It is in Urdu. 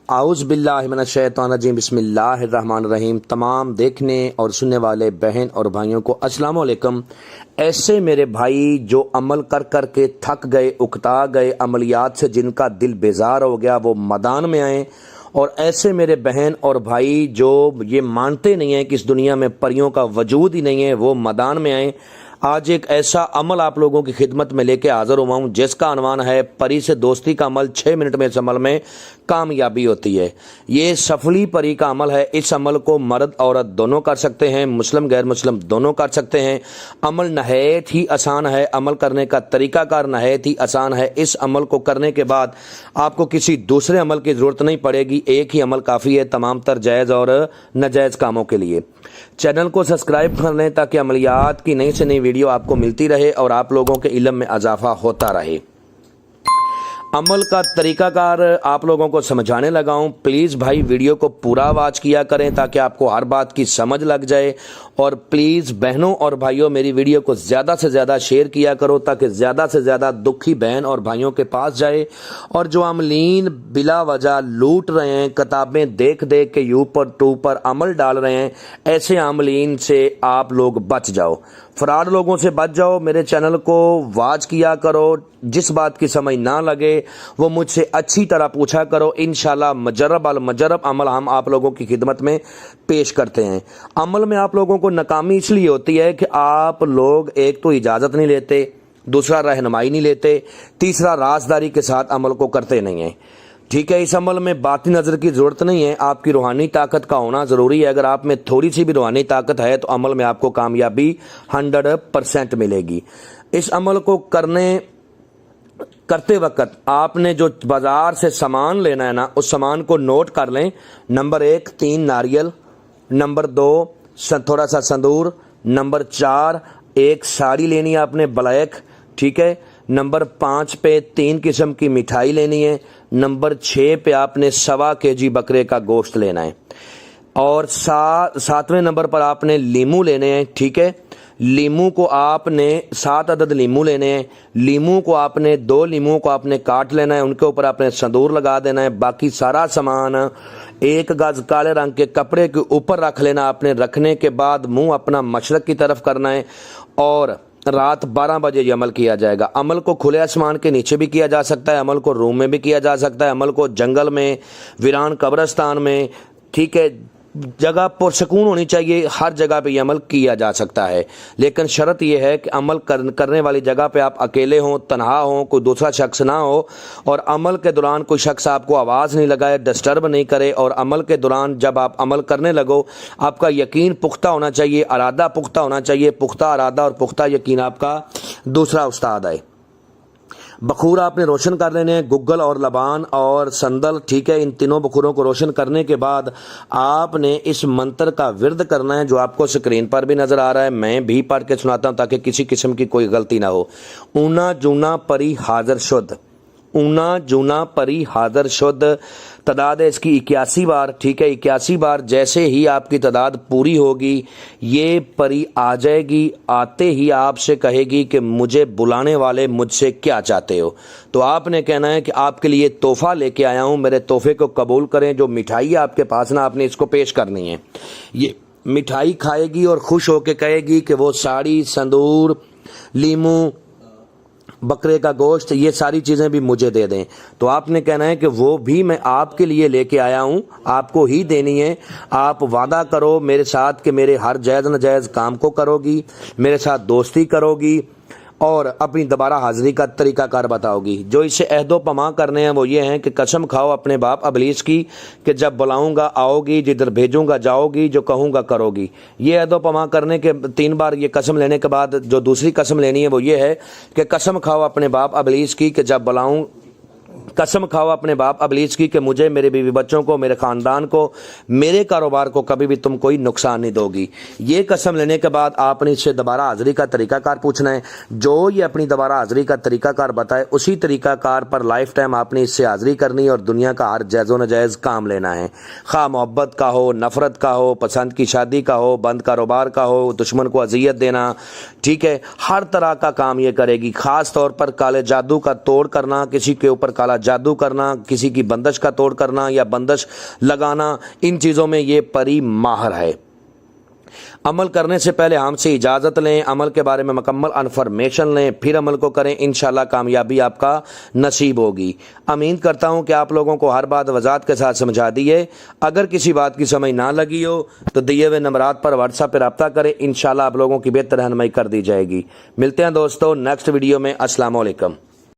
اعوذ باللہ من الشیطان الرجیم بسم اللہ الرحمن الرحیم۔ تمام دیکھنے اور سننے والے بہن اور بھائیوں کو السلام علیکم۔ ایسے میرے بھائی جو عمل کر کر کے تھک گئے، اکتا گئے، عملیات سے جن کا دل بیزار ہو گیا، وہ میدان میں آئیں، اور ایسے میرے بہن اور بھائی جو یہ مانتے نہیں ہیں کہ اس دنیا میں پریوں کا وجود ہی نہیں ہے، وہ میدان میں آئیں۔ آج ایک ایسا عمل آپ لوگوں کی خدمت میں لے کے حاضر ہوا ہوں جس کا عنوان ہے پری سے دوستی کا عمل 6 منٹ میں اس عمل میں کامیابی ہوتی ہے۔ یہ سفلی پری کا عمل ہے۔ اس عمل کو مرد عورت دونوں کر سکتے ہیں، مسلم غیر مسلم دونوں کر سکتے ہیں۔ عمل نہایت ہی آسان ہے، عمل کرنے کا طریقہ کار نہایت ہی آسان ہے۔ اس عمل کو کرنے کے بعد آپ کو کسی دوسرے عمل کی ضرورت نہیں پڑے گی، ایک ہی عمل کافی ہے تمام تر جائز اور ناجائز کاموں کے لیے۔ چینل کو سبسکرائب کر لیں تاکہ عملیات کی نئی سے نئی ویڈیو آپ کو ملتی رہے اور آپ لوگوں کے علم میں اضافہ ہوتا رہے۔ عمل کا طریقہ کار آپ لوگوں کو سمجھانے لگا ہوں، پلیز بھائی ویڈیو کو پورا واچ کیا کریں تاکہ آپ کو ہر بات کی سمجھ لگ جائے، اور پلیز بہنوں اور بھائیوں میری ویڈیو کو زیادہ سے زیادہ شیئر کیا کرو تاکہ زیادہ سے زیادہ دکھی بہن اور بھائیوں کے پاس جائے۔ اور جو عاملین بلا وجہ لوٹ رہے ہیں، کتابیں دیکھ دیکھ کے یوٹیوب پر عمل ڈال رہے ہیں، ایسے عاملین سے آپ لوگ بچ جاؤ، فراڈ لوگوں سے بچ جاؤ۔ میرے چینل کو واچ کیا کرو، جس بات کی سمجھ نہ لگے وہ مجھ سے اچھی طرح پوچھا کرو، انشاءاللہ مجرب المجرب عمل ہم آپ لوگوں کی خدمت میں پیش کرتے ہیں۔ عمل میں آپ لوگوں کو ناکامی اس لیے ہوتی ہے کہ آپ لوگ ایک تو اجازت نہیں لیتے، دوسرا رہنمائی نہیں لیتے، تیسرا رازداری کے ساتھ عمل کو کرتے نہیں ہیں۔ ٹھیک ہے، اس عمل میں باطنی نظر کی ضرورت نہیں ہے، آپ کی روحانی طاقت کا ہونا ضروری ہے۔ اگر آپ میں تھوڑی سی بھی روحانی طاقت ہے تو عمل میں آپ کو کامیابی 100% ملے گی۔ اس عمل کو کرتے وقت آپ نے جو بازار سے سامان لینا ہے نا، اس سامان کو نوٹ کر لیں۔ نمبر 1 3 ناریل، نمبر 2 تھوڑا سا سندور، نمبر 4 ایک ساڑی لینی ہے آپ نے بلیک، ٹھیک ہے، نمبر 5 پہ 3 قسم کی مٹھائی لینی ہے، نمبر 6 پہ آپ نے 1.25 kg بکرے کا گوشت لینا ہے، اور 7ویں نمبر پر آپ نے لیمو لینے ہیں، ٹھیک ہے۔ لیمو کو آپ نے 7 عدد لیمو لینے ہیں، لیمو کو آپ نے 2 لیمو کو آپ نے کاٹ لینا ہے، ان کے اوپر آپ نے سندور لگا دینا ہے۔ باقی سارا سامان 1 گز کالے رنگ کے کپڑے کے اوپر رکھ لینا آپ نے۔ رکھنے کے بعد منہ اپنا مشرق کی طرف کرنا ہے، اور رات 12 بجے یہ عمل کیا جائے گا۔ عمل کو کھلے آسمان کے نیچے بھی کیا جا سکتا ہے، عمل کو روم میں بھی کیا جا سکتا ہے، عمل کو جنگل میں، ویران قبرستان میں، ٹھیک ہے، جگہ پرسکون ہونی چاہیے، ہر جگہ پہ یہ عمل کیا جا سکتا ہے، لیکن شرط یہ ہے کہ عمل کرنے والی جگہ پہ آپ اکیلے ہوں، تنہا ہوں، کوئی دوسرا شخص نہ ہو، اور عمل کے دوران کوئی شخص آپ کو آواز نہیں لگائے، ڈسٹرب نہیں کرے۔ اور عمل کے دوران جب آپ عمل کرنے لگو، آپ کا یقین پختہ ہونا چاہیے، ارادہ پختہ ہونا چاہیے۔ پختہ ارادہ اور پختہ یقین آپ کا دوسرا استاد ہے۔ بخور آپ نے روشن کر لینے ہیں، گگل اور لبان اور سندل، ٹھیک ہے۔ ان تینوں بخوروں کو روشن کرنے کے بعد آپ نے اس منتر کا ورد کرنا ہے جو آپ کو سکرین پر بھی نظر آ رہا ہے، میں بھی پڑھ کے سناتا ہوں تاکہ کسی قسم کی کوئی غلطی نہ ہو۔ اونا جونا پری حاضر شد، اونا جونا پری حاضر شد، تعداد ہے اس کی 81 بار، ٹھیک ہے، 81 بار۔ جیسے ہی آپ کی تعداد پوری ہوگی یہ پری آ جائے گی، آتے ہی آپ سے کہے گی کہ مجھے بلانے والے مجھ سے کیا چاہتے ہو؟ تو آپ نے کہنا ہے کہ آپ کے لیے تحفہ لے کے آیا ہوں، میرے تحفے کو قبول کریں۔ جو مٹھائی ہے آپ کے پاس نا، آپ نے اس کو پیش کرنی ہے۔ یہ مٹھائی کھائے گی اور خوش ہو کے کہے گی کہ وہ ساڑی، سندور، لیمو، بکرے کا گوشت، یہ ساری چیزیں بھی مجھے دے دیں۔ تو آپ نے کہنا ہے کہ وہ بھی میں آپ کے لیے لے کے آیا ہوں، آپ کو ہی دینی ہے۔ آپ وعدہ کرو میرے ساتھ کہ میرے ہر جائز ناجائز کام کو کرو گی، میرے ساتھ دوستی کرو گی، اور اپنی دوبارہ حاضری کا طریقہ کار بتاؤ گی۔ جو اسے عہد و پیمان کرنے ہیں وہ یہ ہیں کہ قسم کھاؤ اپنے باپ ابلیس کی کہ جب بلاؤں گا آؤ گی، جدھر بھیجوں گا جاؤ گی، جو کہوں گا کرو گی۔ یہ عہد و پیمان کرنے کے 3 بار یہ قسم لینے کے بعد جو دوسری قسم لینی ہے وہ یہ ہے کہ قسم کھاؤ اپنے باپ ابلیس کی کہ جب بلاؤں، قسم کھاؤ اپنے باپ ابلیس کی کہ مجھے، میرے بیوی بچوں کو، میرے خاندان کو، میرے کاروبار کو کبھی بھی تم کوئی نقصان نہیں دو گی۔ یہ قسم لینے کے بعد آپ نے اس سے دوبارہ حاضری کا طریقہ کار پوچھنا ہے۔ جو یہ اپنی دوبارہ حاضری کا طریقہ کار بتائے اسی طریقہ کار پر لائف ٹائم آپ نے اس سے حاضری کرنی ہے، اور دنیا کا ہر جائز و ناجائز کام لینا ہے، خواہ محبت کا ہو، نفرت کا ہو، پسند کی شادی کا ہو، بند کاروبار کا ہو، دشمن کو اذیت دینا، ٹھیک ہے، ہر طرح کا کام یہ کرے گی۔ خاص طور پر کالے جادو کا توڑ کرنا، کسی کے اوپر کالا تعالیٰ جادو کرنا، کسی کی بندش کا توڑ کرنا یا بندش لگانا، ان چیزوں میں یہ پری ماہر ہے۔ عمل کرنے سے پہلے ہم سے اجازت لیں، عمل کے بارے میں مکمل انفارمیشن لیں، پھر عمل کو کریں، انشاءاللہ کامیابی آپ کا نصیب ہوگی۔ امید کرتا ہوں کہ آپ لوگوں کو ہر بات وضاحت کے ساتھ سمجھا دی ہے۔ اگر کسی بات کی سمجھ نہ لگی ہو تو دیے ہوئے نمبرات پر واٹس ایپ پہ رابطہ کریں، انشاءاللہ آپ لوگوں کی بہتر رہنمائی کر دی جائے گی۔ ملتے ہیں دوستو نیکسٹ ویڈیو میں۔ السلام علیکم۔